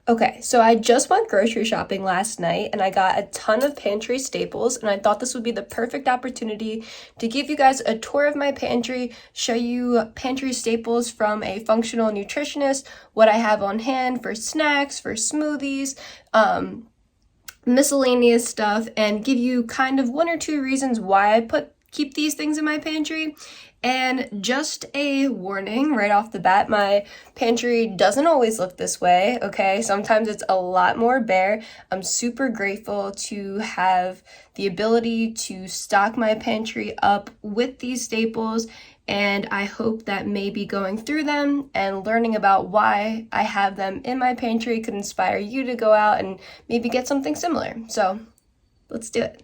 Okay, so I just went grocery shopping last night and I got a ton of pantry staples, and I thought this would be the perfect opportunity to give you guys a tour of my pantry, show you pantry staples from a functional nutritionist, what I have on hand for snacks, for smoothies, miscellaneous stuff, and give you kind of one or two reasons why I keep these things in my pantry. And just a warning right off the bat, my pantry doesn't always look this way, okay? Sometimes it's a lot more bare. I'm super grateful to have the ability to stock my pantry up with these staples, and I hope that maybe going through them and learning about why I have them in my pantry could inspire you to go out and maybe get something similar. So let's do it.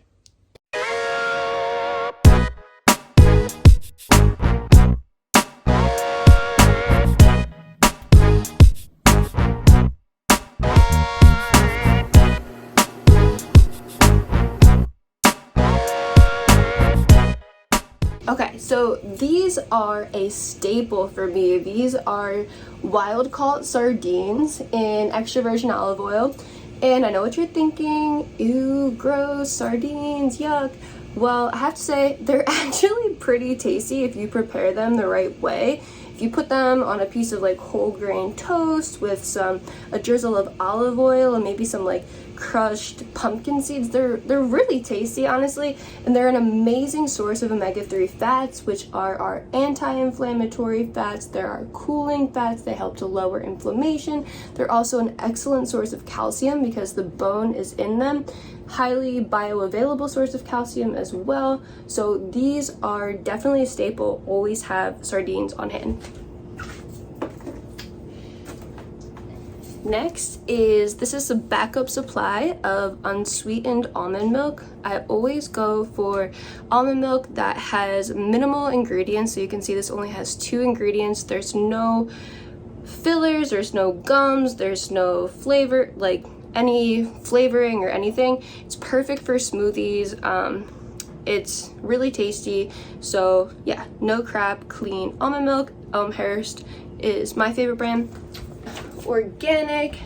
Okay, so these are a staple for me. These are wild-caught sardines in extra virgin olive oil. And I know what you're thinking, ew, gross, sardines, yuck. Well, I have to say, they're actually pretty tasty if you prepare them the right way. If you put them on a piece of like whole grain toast with a drizzle of olive oil and maybe some like crushed pumpkin seeds, they're really tasty, honestly, and they're an amazing source of omega-3 fats, which are our anti-inflammatory fats. They're our cooling fats. They help to lower inflammation. They're also an excellent source of calcium because the bone is in them. Highly bioavailable source of calcium as well. So these are definitely a staple. Always have sardines on hand. Next this is a backup supply of unsweetened almond milk. I always go for almond milk that has minimal ingredients. So you can see this only has 2 ingredients. There's no fillers, there's no gums, there's no flavor, like any flavoring or anything. It's perfect for smoothies. It's really tasty. So yeah, no crap, clean almond milk. Elmhurst is my favorite brand. Organic,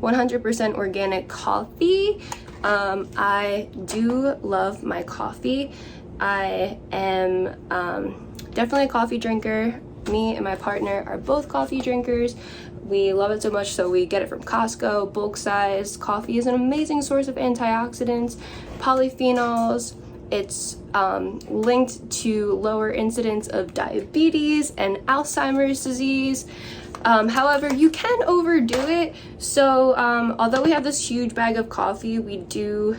100% organic coffee. I do love my coffee. I am definitely a coffee drinker. Me and my partner are both coffee drinkers. We love it so much, so we get it from Costco, bulk size. Coffee is an amazing source of antioxidants, polyphenols. It's linked to lower incidence of diabetes and Alzheimer's disease. However, you can overdo it. So although we have this huge bag of coffee, we do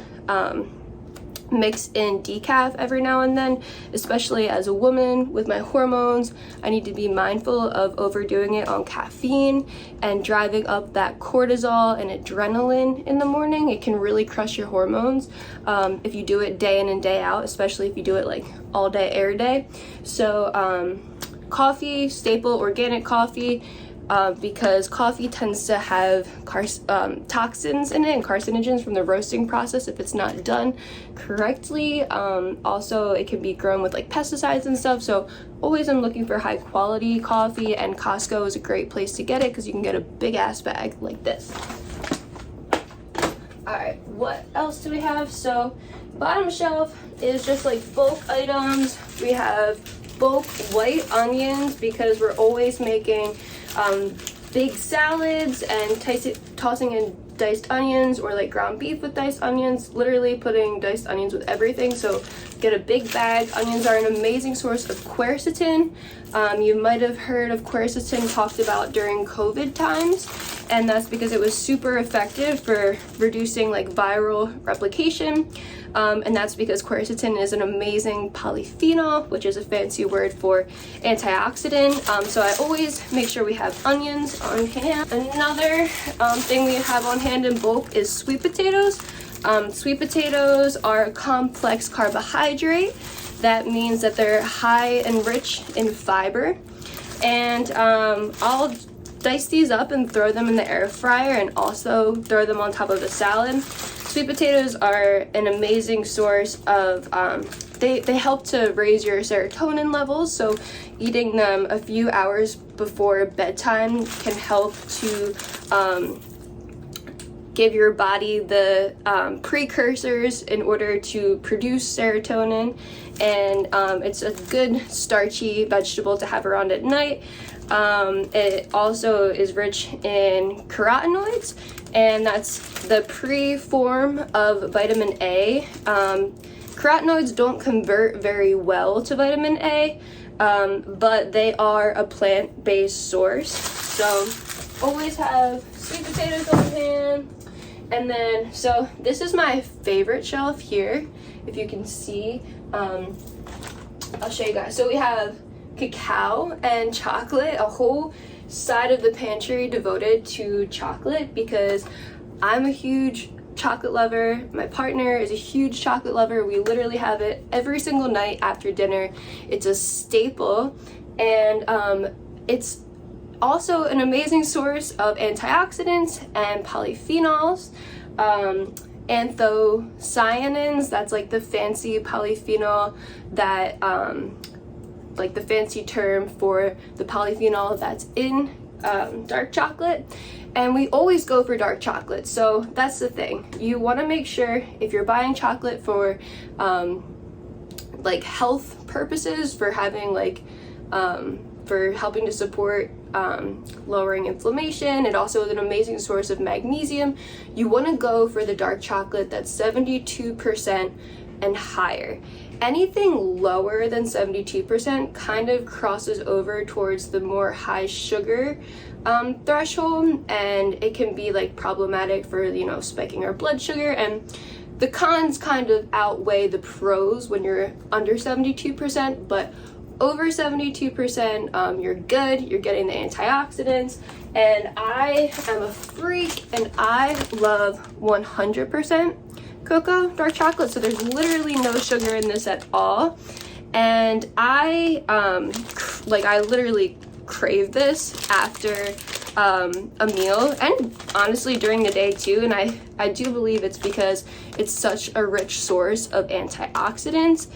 mix in decaf every now and then, especially as a woman with my hormones. I need to be mindful of overdoing it on caffeine and driving up that cortisol and adrenaline in the morning. It can really crush your hormones if you do it day in and day out, especially if you do it like all day, every day. So coffee, staple, organic coffee. Because coffee tends to have toxins in it and carcinogens from the roasting process if it's not done correctly. Also, it can be grown with like pesticides and stuff, so always I'm looking for high quality coffee, and Costco is a great place to get it because you can get a big ass bag like this. Alright, what else do we have? So bottom shelf is just like bulk items. We have bulk white onions because we're always making big salads and tossing in diced onions, or like ground beef with diced onions, literally putting diced onions with everything. So get a big bag. Onions are an amazing source of quercetin. You might have heard of quercetin talked about during COVID times, and that's because it was super effective for reducing like viral replication. And that's because quercetin is an amazing polyphenol, which is a fancy word for antioxidant. So I always make sure we have onions on hand. Another thing we have on hand in bulk is sweet potatoes. Sweet potatoes are a complex carbohydrate. That means that they're high and rich in fiber. And I'll dice these up and throw them in the air fryer, and also throw them on top of a salad. Sweet potatoes are an amazing source of, they help to raise your serotonin levels, so eating them a few hours before bedtime can help to give your body the precursors in order to produce serotonin, and it's a good starchy vegetable to have around at night. It also is rich in carotenoids, and that's the pre-form of vitamin A. Carotenoids don't convert very well to vitamin A, but they are a plant-based source. So always have sweet potatoes on hand. And then, so this is my favorite shelf here, if you can see. I'll show you guys. So we have cacao and chocolate, a whole side of the pantry devoted to chocolate because I'm a huge chocolate lover. My partner is a huge chocolate lover. We literally have it every single night after dinner. It's a staple, and it's also an amazing source of antioxidants and polyphenols. Anthocyanins, that's like the fancy polyphenol that like the fancy term for the polyphenol that's in dark chocolate. And we always go for dark chocolate. So that's the thing. You want to make sure if you're buying chocolate for like health purposes, for having like for helping to support lowering inflammation. It also is an amazing source of magnesium. You want to go for the dark chocolate that's 72% and higher. Anything lower than 72% kind of crosses over towards the more high sugar threshold, and it can be like problematic for, you know, spiking our blood sugar, and the cons kind of outweigh the pros when you're under 72%, but over 72%, you're good, you're getting the antioxidants. And I am a freak, and I love 100% cocoa dark chocolate, so there's literally no sugar in this at all. And I literally crave this after a meal, and honestly during the day too. And I do believe it's because it's such a rich source of antioxidants.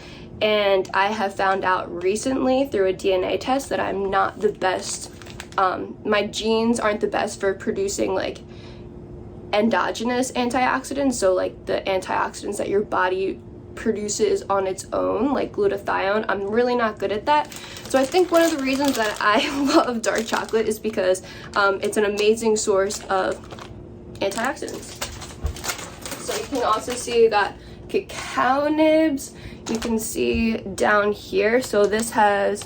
And I have found out recently through a DNA test that I'm not the best, my genes aren't the best for producing like endogenous antioxidants, so like the antioxidants that your body produces on its own, like glutathione. I'm really not good at that. So I think one of the reasons that I love dark chocolate is because it's an amazing source of antioxidants. So you can also see you got cacao nibs. You can see down here, so this has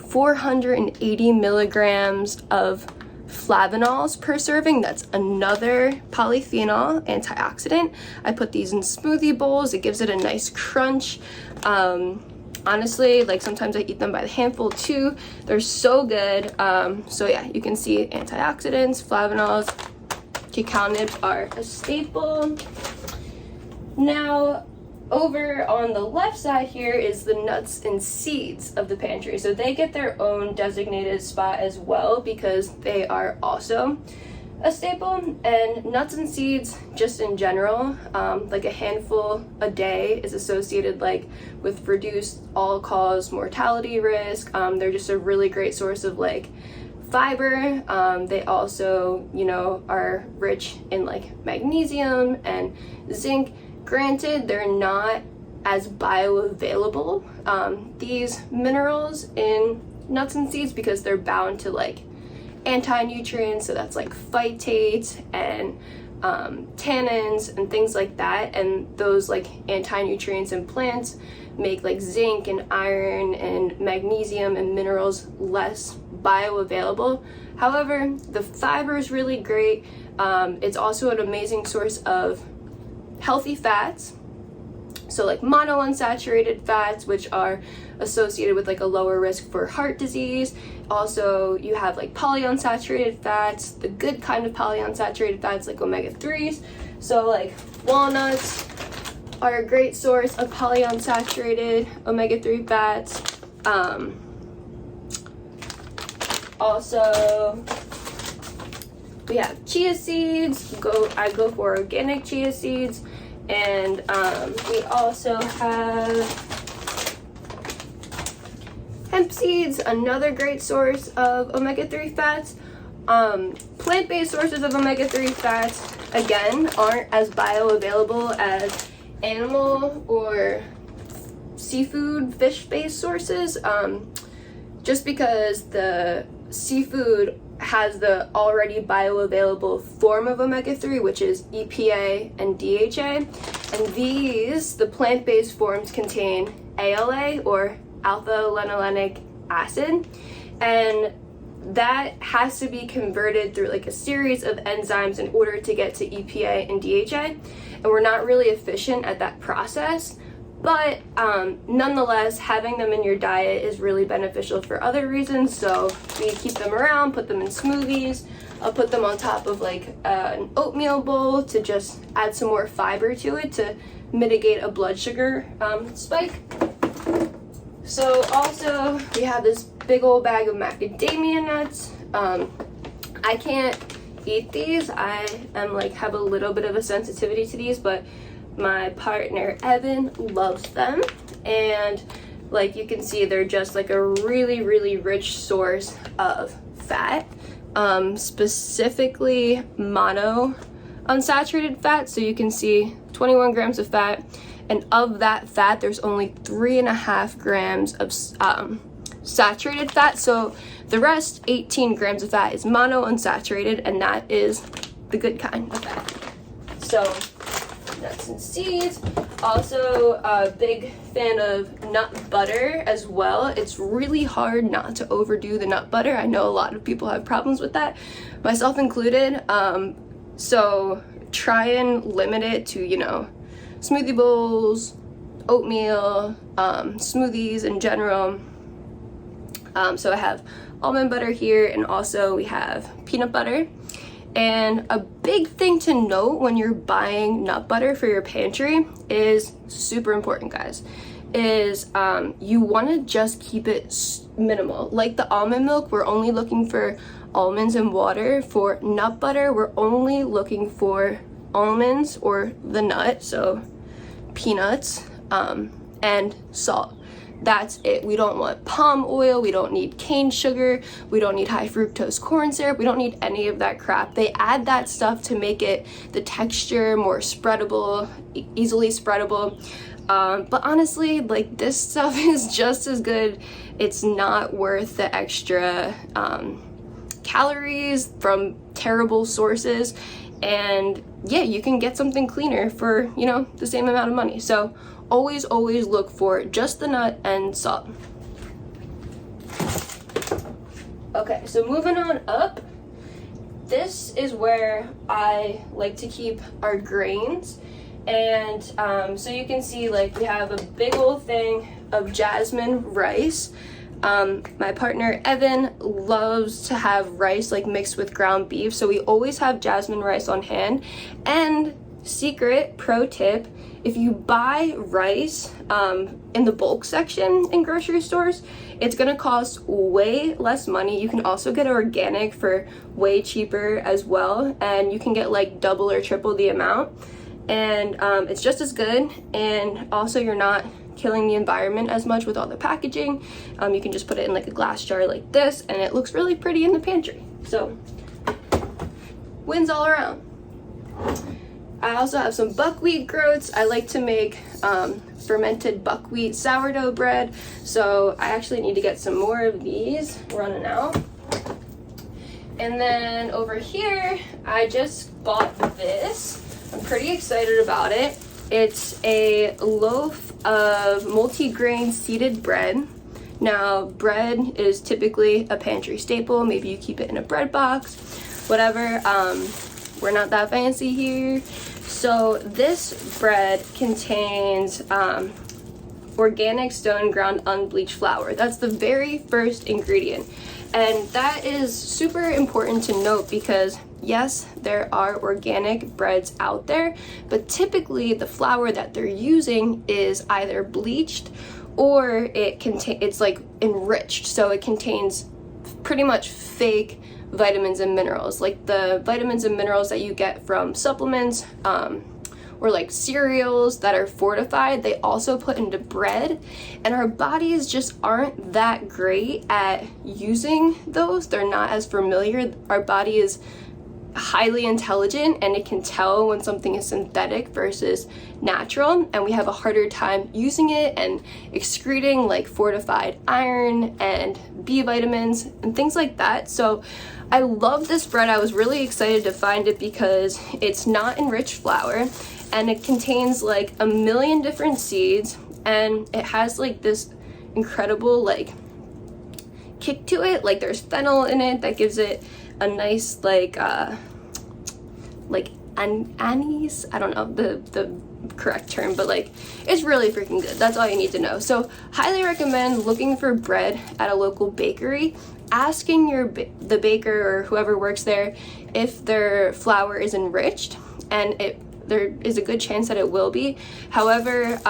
480 milligrams of flavonols per serving. That's another polyphenol antioxidant. I put these in smoothie bowls. It gives it a nice crunch. Honestly, like sometimes I eat them by the handful too. They're so good. So yeah, you can see antioxidants, flavonols, cacao nibs are a staple. Now, over on the left side here is the nuts and seeds of the pantry. So they get their own designated spot as well because they are also a staple. And nuts and seeds, just in general, like a handful a day is associated like with reduced all-cause mortality risk. They're just a really great source of like fiber. They also, you know, are rich in like magnesium and zinc. Granted, they're not as bioavailable, these minerals in nuts and seeds, because they're bound to like anti-nutrients, so that's like phytates and tannins and things like that. And those like anti-nutrients in plants make like zinc and iron and magnesium and minerals less bioavailable. However, the fiber is really great. It's also an amazing source of healthy fats, so like monounsaturated fats, which are associated with like a lower risk for heart disease. Also, you have like polyunsaturated fats, the good kind of polyunsaturated fats like omega-3s. So like walnuts are a great source of polyunsaturated omega-3 fats. Also, we have chia seeds. I go for organic chia seeds. And we also have hemp seeds, another great source of omega-3 fats. Plant-based sources of omega-3 fats, again, aren't as bioavailable as animal or seafood, fish-based sources, just because the seafood has the already bioavailable form of omega-3, which is EPA and DHA, and these, the plant-based forms, contain ALA, or alpha-linolenic acid, and that has to be converted through like a series of enzymes in order to get to EPA and DHA, and we're not really efficient at that process. But nonetheless, having them in your diet is really beneficial for other reasons. So we keep them around, put them in smoothies. I'll put them on top of like an oatmeal bowl to just add some more fiber to it to mitigate a blood sugar spike. So also we have this big old bag of macadamia nuts. I can't eat these. I am like have a little bit of a sensitivity to these, but my partner Evan loves them, and like you can see, they're just like a really, really rich source of fat, specifically mono unsaturated fat. So you can see 21 grams of fat, and of that fat there's only 3.5 grams of saturated fat. So the rest, 18 grams of fat, is mono unsaturated, and that is the good kind of fat. So nuts and seeds. Also a big fan of nut butter as well. It's really hard not to overdo the nut butter. I know a lot of people have problems with that, myself included. So try and limit it to, you know, smoothie bowls, oatmeal, smoothies in general. So I have almond butter here, and also we have peanut butter. And a big thing to note when you're buying nut butter for your pantry is super important, guys, is you want to just keep it minimal. Like the almond milk, we're only looking for almonds and water. For nut butter, we're only looking for almonds or the nut, so peanuts, and salt. That's it. We don't want palm oil, we don't need cane sugar, we don't need high fructose corn syrup, we don't need any of that crap. They add that stuff to make it the texture more spreadable, easily spreadable. But honestly, like, this stuff is just as good. It's not worth the extra calories from terrible sources. And yeah, you can get something cleaner for, you know, the same amount of money. So always look for just the nut and salt. Okay, so moving on up, this is where I like to keep our grains. And so you can see, like, we have a big old thing of jasmine rice. My partner Evan loves to have rice like mixed with ground beef, so we always have jasmine rice on hand. And secret pro tip, if you buy rice in the bulk section in grocery stores, it's gonna cost way less money. You can also get organic for way cheaper as well, and you can get like double or triple the amount, and it's just as good. And also, you're not killing the environment as much with all the packaging. You can just put it in like a glass jar like this, and it looks really pretty in the pantry. So wins all around. I also have some buckwheat groats. I like to make fermented buckwheat sourdough bread, so I actually need to get some more of these. We're running out. And then over here, I just bought this. I'm pretty excited about it. It's a loaf of multi-grain seeded bread. Now, bread is typically a pantry staple. Maybe you keep it in a bread box, whatever. We're not that fancy here. So this bread contains organic stone ground unbleached flour. That's the very first ingredient. And that is super important to note because yes, there are organic breads out there, but typically the flour that they're using is either bleached or it's like enriched. So it contains pretty much fake vitamins and minerals, like the vitamins and minerals that you get from supplements, or like cereals that are fortified, they also put into bread, and our bodies just aren't that great at using those. They're not as familiar. Our body is highly intelligent and it can tell when something is synthetic versus natural, and we have a harder time using it and excreting like fortified iron and B vitamins and things like that. So I love this bread. I was really excited to find it because it's not enriched flour and it contains like a million different seeds, and it has like this incredible like kick to it. Like there's phenol in it that gives it a nice like anise, I don't know the correct term, but like it's really freaking good. That's all you need to know. So highly recommend looking for bread at a local bakery, asking the baker or whoever works there if their flour is enriched, and there is a good chance that it will be. However,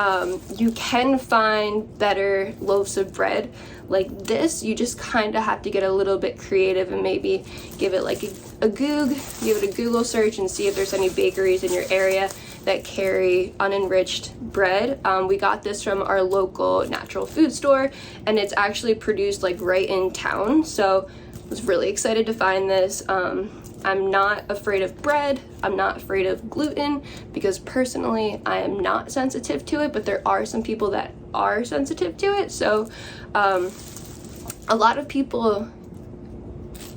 you can find better loaves of bread like this. You just kind of have to get a little bit creative and maybe give it like a give it a Google search and see if there's any bakeries in your area that carry unenriched bread. We got this from our local natural food store, and it's actually produced like right in town. So I was really excited to find this. I'm not afraid of bread. I'm not afraid of gluten because personally I am not sensitive to it, but there are some people that are sensitive to it. So a lot of people,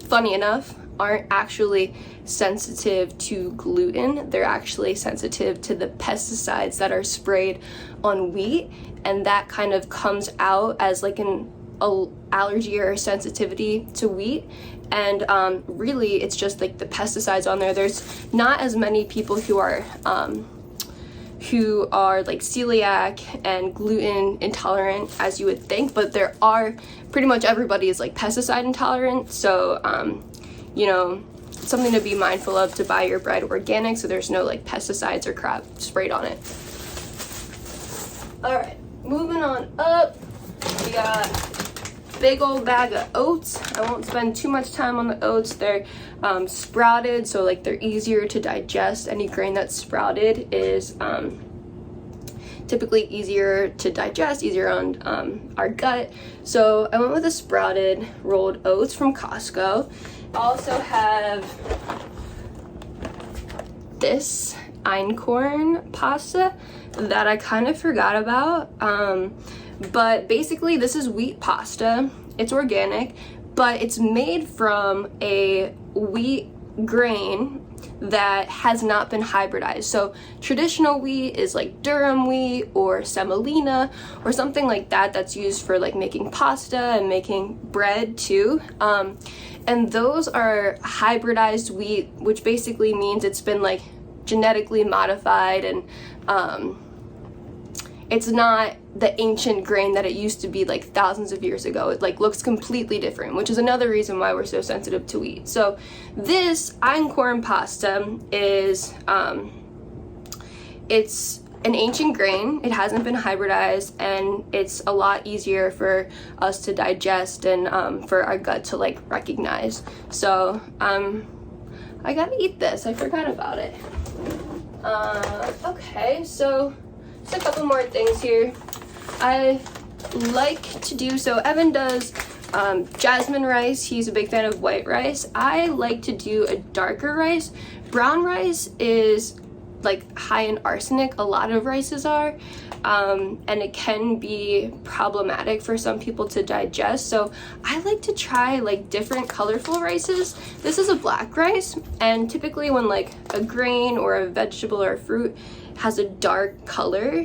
funny enough, aren't actually sensitive to gluten. They're actually sensitive to the pesticides that are sprayed on wheat, and that kind of comes out as like an allergy or sensitivity to wheat. And really it's just like the pesticides on there. There's not as many people who are like celiac and gluten intolerant as you would think, but there are, pretty much everybody is like pesticide intolerant. So you know, something to be mindful of to buy your bread organic so there's no like pesticides or crap sprayed on it. All right, moving on up, we got big old bag of oats. I won't spend too much time on the oats. They're sprouted, so like they're easier to digest. Any grain that's sprouted is typically easier to digest, easier on our gut. So I went with the sprouted rolled oats from Costco. Also have this einkorn pasta that I kind of forgot about. But basically this is wheat pasta. It's organic, but it's made from a wheat grain that has not been hybridized. So traditional wheat is like durum wheat or semolina or something like that that's used for like making pasta and making bread too. And those are hybridized wheat, which basically means it's been like genetically modified, and it's not the ancient grain that it used to be like thousands of years ago. It like looks completely different, which is another reason why we're so sensitive to wheat. So this einkorn pasta is it's an ancient grain. It hasn't been hybridized, and it's a lot easier for us to digest and for our gut to like recognize. So I gotta eat this. I forgot about it. Okay, so just a couple more things here. I like to do, so Evan does jasmine rice. He's a big fan of white rice. I like to do a darker rice. Brown rice is like high in arsenic. A lot of rices are, and it can be problematic for some people to digest. So I like to try like different colorful rices. This is a black rice, and typically when like a grain or a vegetable or a fruit has a dark color,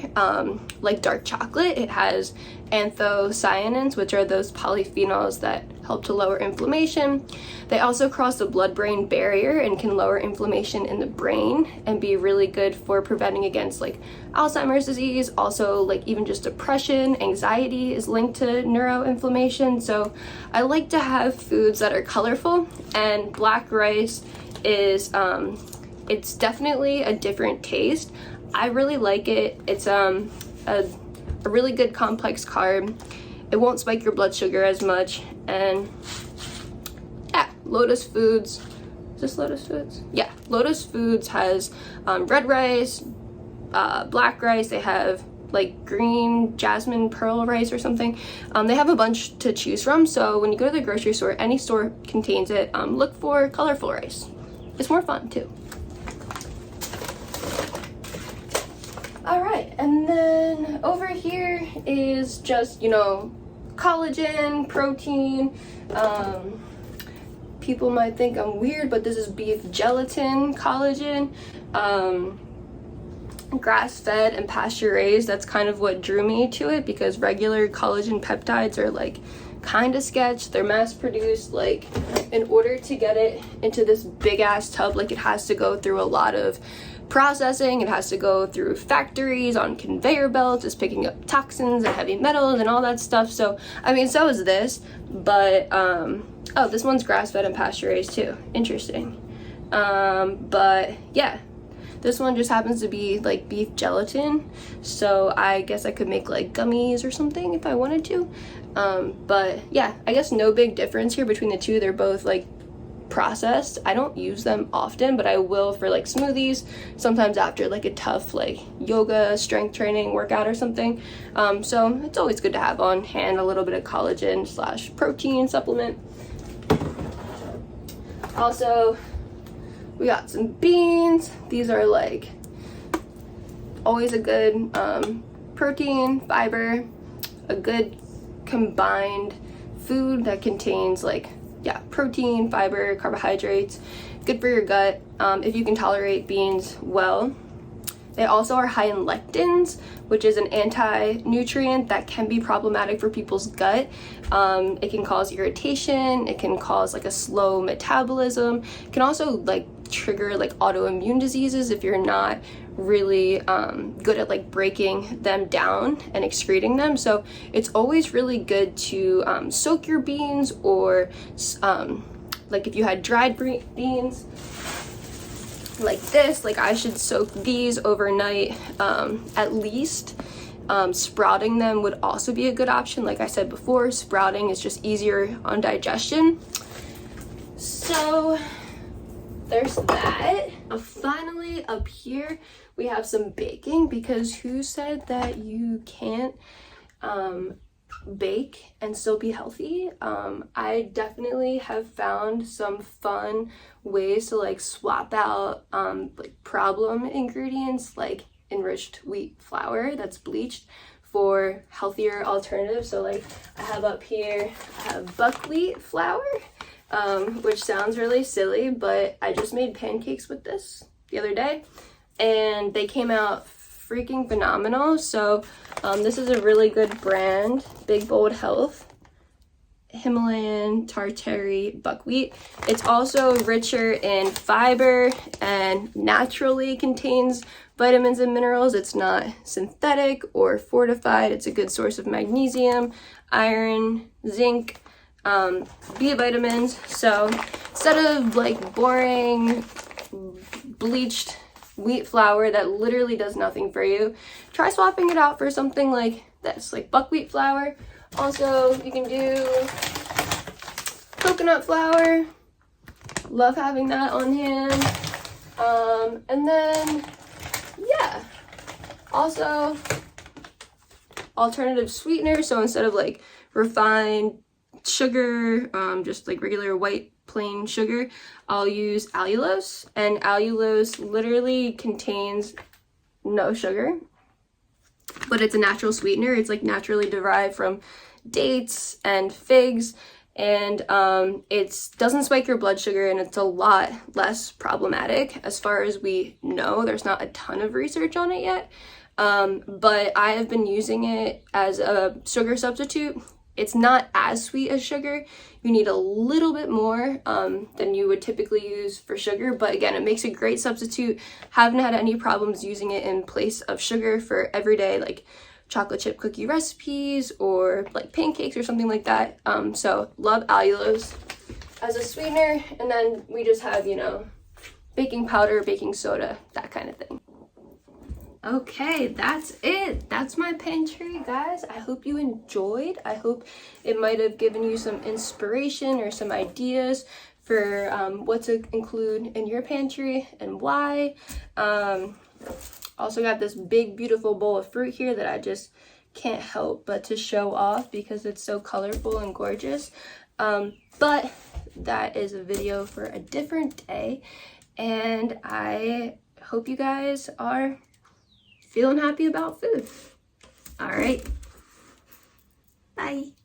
like dark chocolate, it has anthocyanins, which are those polyphenols that help to lower inflammation. They also cross the blood-brain barrier and can lower inflammation in the brain and be really good for preventing against like Alzheimer's disease. Also like even just depression, anxiety is linked to neuroinflammation. So I like to have foods that are colorful, and black rice is it's definitely a different taste. I really like it. It's a really good complex carb. It won't spike your blood sugar as much. And yeah, Lotus Foods, is this Lotus Foods? Yeah, Lotus Foods has red rice, black rice, they have like green jasmine pearl rice or something. They have a bunch to choose from, so when you go to the grocery store, any store contains it, look for colorful rice. It's more fun too. All right, and then over here is just, you know, collagen, protein. People might think I'm weird, but this is beef gelatin collagen. Grass-fed and pasture-raised. That's kind of what drew me to it, because regular collagen peptides are like kind of sketch. They're mass-produced. Like, in order to get it into this big-ass tub, like, it has to go through a lot of processing. It has to go through factories on conveyor belts. It's picking up toxins and heavy metals and all that stuff. So, I mean, so is this, but oh, this one's grass-fed and pasture-raised too. Interesting. But yeah, this one just happens to be like beef gelatin, so I guess I could make like gummies or something if I wanted to. But yeah, I guess no big difference here between the two. They're both like processed. I don't use them often, but I will for like smoothies, sometimes after like a tough like yoga, strength training workout or something. So it's always good to have on hand a little bit of collagen / protein supplement. Also, we got some beans. These are like always a good protein, fiber, a good combined food that contains like, yeah, protein, fiber, carbohydrates, good for your gut, if you can tolerate beans well. They also are high in lectins, which is an anti-nutrient that can be problematic for people's gut. It can cause irritation, it can cause like a slow metabolism, it can also like trigger like autoimmune diseases if you're not really good at like breaking them down and excreting them. So it's always really good to soak your beans, or like if you had dried beans like this, like I should soak these overnight at least. Sprouting them would also be a good option. Like I said before, sprouting is just easier on digestion. So there's that. Finally, up here we have some baking, because who said that you can't bake and still be healthy? I definitely have found some fun ways to like swap out like problem ingredients like enriched wheat flour that's bleached for healthier alternatives. So like I have up here, I have buckwheat flour, which sounds really silly, but I just made pancakes with this the other day and they came out freaking phenomenal. So this is a really good brand, Big Bold Health, Himalayan Tartary buckwheat. It's also richer in fiber and naturally contains vitamins and minerals. It's not synthetic or fortified. It's a good source of magnesium, iron, zinc, B vitamins. So instead of like boring bleached wheat flour that literally does nothing for you, try swapping it out for something like this, like buckwheat flour. Also, you can do coconut flour. Love having that on hand. And then, yeah, also alternative sweeteners. So instead of like refined sugar, just like regular white plain sugar, I'll use allulose, and allulose literally contains no sugar, but it's a natural sweetener. It's like naturally derived from dates and figs, and it doesn't spike your blood sugar, and it's a lot less problematic as far as we know. There's not a ton of research on it yet, but I have been using it as a sugar substitute. It's not as sweet as sugar. You need a little bit more than you would typically use for sugar, but again, it makes a great substitute. Haven't had any problems using it in place of sugar for everyday like chocolate chip cookie recipes or like pancakes or something like that. So love allulose as a sweetener. And then we just have, you know, baking powder, baking soda, that kind of thing. Okay, that's it. That's my pantry, guys. I hope you enjoyed. I hope it might have given you some inspiration or some ideas for what to include in your pantry and why. Also got this big beautiful bowl of fruit here that I just can't help but to show off because it's so colorful and gorgeous. But that is a video for a different day, and I hope you guys are feeling happy about food. All right, bye.